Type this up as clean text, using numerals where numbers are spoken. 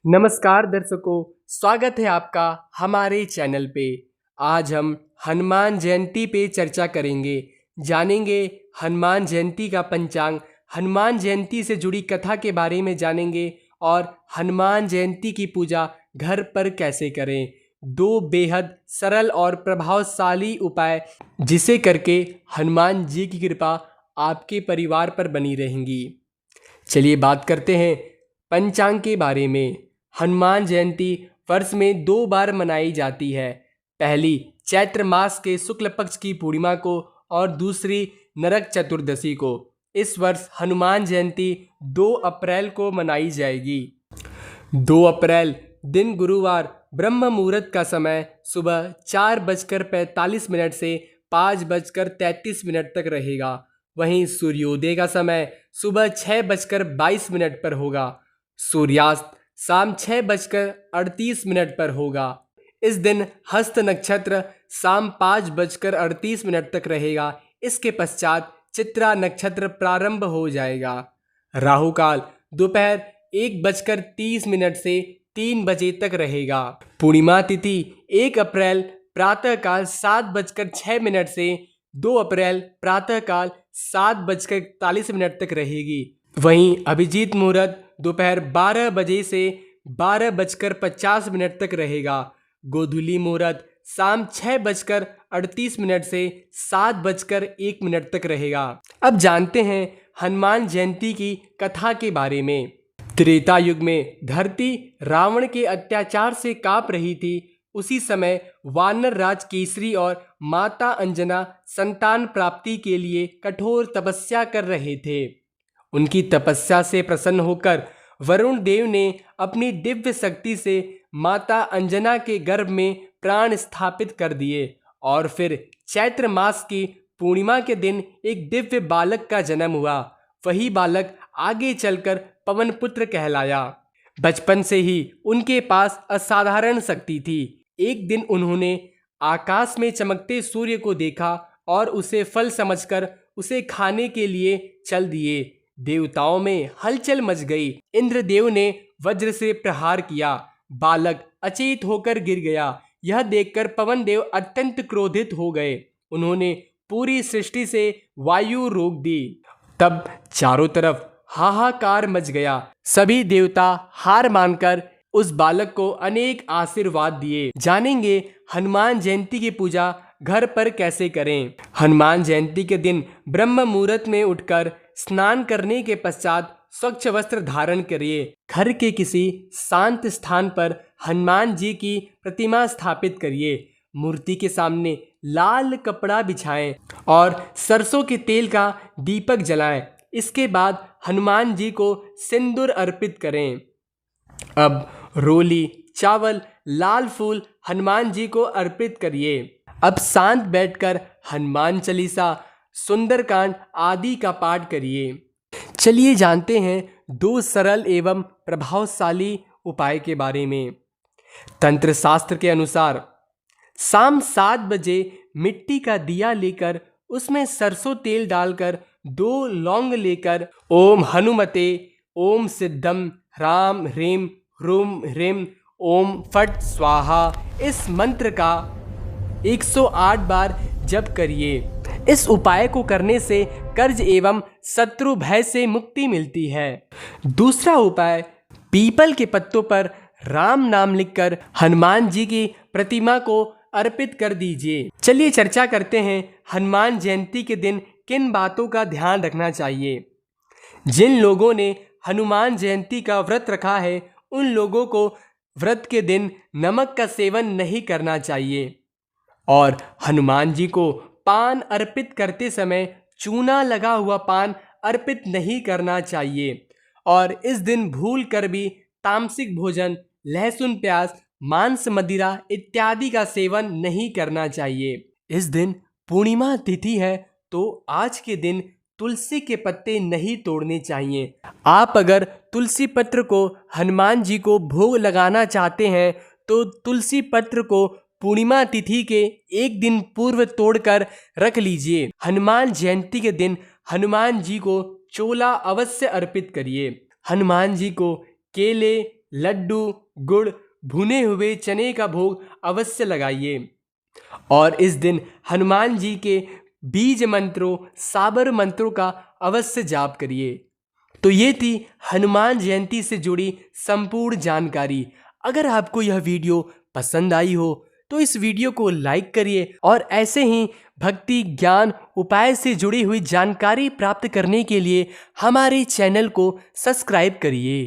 नमस्कार दर्शकों, स्वागत है आपका हमारे चैनल पे। आज हम हनुमान जयंती पे चर्चा करेंगे, जानेंगे हनुमान जयंती का पंचांग, हनुमान जयंती से जुड़ी कथा के बारे में जानेंगे और हनुमान जयंती की पूजा घर पर कैसे करें। दो बेहद सरल और प्रभावशाली उपाय जिसे करके हनुमान जी की कृपा आपके परिवार पर बनी रहेंगी। चलिए बात करते हैं पंचांग के बारे में। हनुमान जयंती वर्ष में 2 बार मनाई जाती है। पहली चैत्र मास के शुक्ल पक्ष की पूर्णिमा को और दूसरी नरक चतुर्दशी को। इस वर्ष हनुमान जयंती 2 अप्रैल को मनाई जाएगी। 2 अप्रैल दिन गुरुवार ब्रह्म मुहूर्त का समय सुबह 4:45 से 5:33 तक रहेगा। वहीं सूर्योदय का समय सुबह 6:22 पर होगा। सूर्यास्त शाम 6:38 पर होगा। इस दिन हस्त नक्षत्र शाम 5:38 तक रहेगा। इसके पश्चात चित्रा नक्षत्र प्रारंभ हो जाएगा। राहु काल दोपहर 1:30 से 3 बजे तक रहेगा। पूर्णिमा तिथि 1 अप्रैल प्रातःकाल 7:06 से 2 अप्रैल प्रातःकाल 7:41 तक रहेगी। वहीं अभिजीत मुहूर्त दोपहर 12 बजे से 12:50 तक रहेगा। गोधूली मुहूर्त शाम 6:38 से 7:01 तक रहेगा। अब जानते हैं हनुमान जयंती की कथा के बारे में। त्रेता युग में धरती रावण के अत्याचार से कांप रही थी। उसी समय वानर राज केसरी और माता अंजना संतान प्राप्ति के लिए कठोर तपस्या कर रहे थे। उनकी तपस्या से प्रसन्न होकर वरुण देव ने अपनी दिव्य शक्ति से माता अंजना के गर्भ में प्राण स्थापित कर दिए और फिर चैत्र मास की पूर्णिमा के दिन एक दिव्य बालक का जन्म हुआ। वही बालक आगे चलकर पवन पुत्र कहलाया। बचपन से ही उनके पास असाधारण शक्ति थी। एक दिन उन्होंने आकाश में चमकते सूर्य को देखा और उसे फल समझकर उसे खाने के लिए चल दिए। देवताओं में हलचल मच गई। इंद्रदेव ने वज्र से प्रहार किया। बालक अचेत होकर गिर गया। यह देखकर पवन देव अत्यंत क्रोधित हो गए। उन्होंने पूरी सृष्टि से वायु रोक दी। तब चारों तरफ हाहाकार मच गया। सभी देवता हार मानकर उस बालक को अनेक आशीर्वाद दिए। जानेंगे हनुमान जयंती की पूजा घर पर कैसे करें। हनुमान जयंती के दिन ब्रह्म मुहूर्त में उठकर स्नान करने के पश्चात स्वच्छ वस्त्र धारण करिए। घर के किसी शांत स्थान पर हनुमान जी की प्रतिमा स्थापित करिए। मूर्ति के सामने लाल कपड़ा बिछाएं और सरसों के तेल का दीपक जलाएं। इसके बाद हनुमान जी को सिंदूर अर्पित करें। अब रोली, चावल, लाल फूल हनुमान जी को अर्पित करिए। अब शांत बैठकर हनुमान चालीसा, सुंदरकांड आदि का पाठ करिए। चलिए जानते हैं 2 सरल एवं प्रभावशाली उपाय के बारे में। तंत्र शास्त्र के अनुसार शाम 7 बजे मिट्टी का दिया लेकर उसमें सरसों तेल डालकर 2 लौंग लेकर ओम हनुमते, ओम सिद्धम, राम ह्रीम ह्रूम ह्रीम, ओम फट स्वाहा इस मंत्र का 108 बार जप करिए। इस उपाय को करने से कर्ज एवं शत्रु भय से मुक्ति मिलती है। दूसरा उपाय, पीपल के पत्तों पर राम नाम लिखकर हनुमान जी की प्रतिमा को अर्पित कर दीजिए। चलिए चर्चा करते हैं हनुमान जयंती के दिन किन बातों का ध्यान रखना चाहिए। जिन लोगों ने हनुमान जयंती का व्रत रखा है उन लोगों को व्रत के दिन नमक का सेवन नहीं करना चाहिए और हनुमान जी को पान अर्पित करते समय चूना लगा हुआ पान अर्पित नहीं करना चाहिए और इस दिन भूल कर भी तामसिक भोजन, लहसुन, प्याज, मांस, मदिरा इत्यादि का सेवन नहीं करना चाहिए। इस दिन पूर्णिमा तिथि है तो आज के दिन तुलसी के पत्ते नहीं तोड़ने चाहिए। आप अगर तुलसी पत्र को हनुमान जी को भोग लगाना चाहते हैं तो तुलसी पत्र को पूर्णिमा तिथि के 1 दिन पूर्व तोड़कर रख लीजिए। हनुमान जयंती के दिन हनुमान जी को चोला अवश्य अर्पित करिए। हनुमान जी को केले, लड्डू, गुड़, भुने हुए चने का भोग अवश्य लगाइए। और इस दिन हनुमान जी के बीज मंत्रों, साबर मंत्रों का अवश्य जाप करिए। तो ये थी हनुमान जयंती से जुड़ी संपूर्ण जानकारी। अगर आपको यह वीडियो पसंद आई हो तो इस वीडियो को लाइक करिए और ऐसे ही भक्ति, ज्ञान, उपाय से जुड़ी हुई जानकारी प्राप्त करने के लिए हमारे चैनल को सब्सक्राइब करिए।